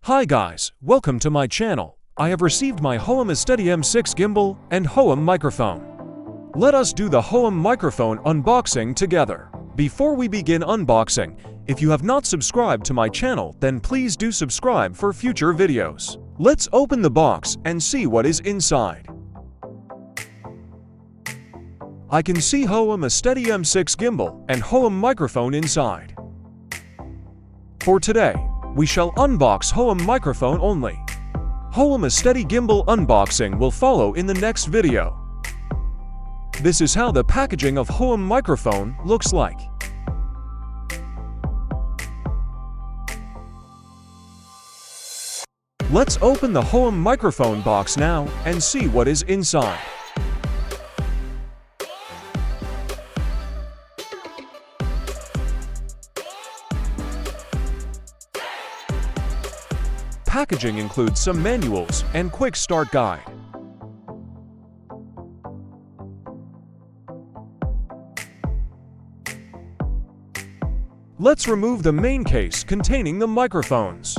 Hi guys, welcome to my channel. I have received my Hohem MIC-06 gimbal and Hohem microphone. Let us do the Hohem microphone unboxing together. Before we begin unboxing, if you have not subscribed to my channel, then please do subscribe for future videos. Let's open the box and see what is inside. I can see Hohem MIC-06 gimbal and Hohem microphone inside. For today, we shall unbox Hohem microphone only. Hohem MIC gimbal unboxing will follow in the next video. This is how the packaging of Hohem microphone looks like. Let's open the Hohem microphone box now and see what is inside. Packaging includes some manuals and quick start guide. Let's remove the main case containing the microphones.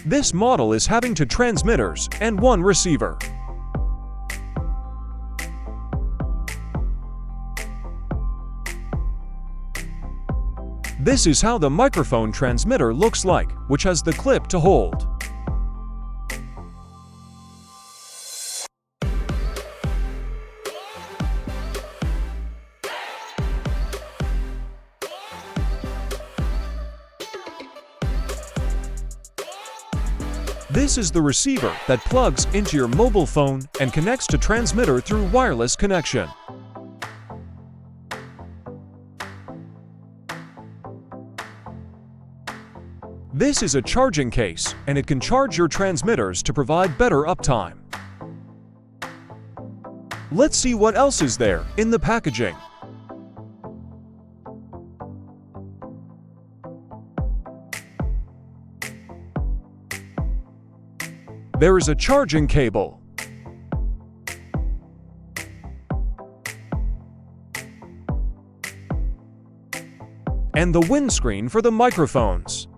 This model is having two transmitters and one receiver. This is how the microphone transmitter looks like, which has the clip to hold. This is the receiver that plugs into your mobile phone and connects to transmitter through wireless connection. This is a charging case, and it can charge your transmitters to provide better uptime. Let's see what else is there in the packaging. There is a charging cable. And the windscreen for the microphones.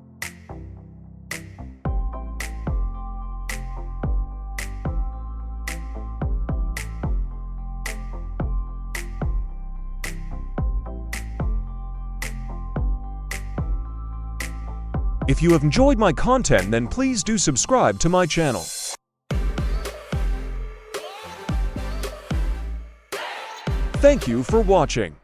If you have enjoyed my content, then please do subscribe to my channel. Thank you for watching.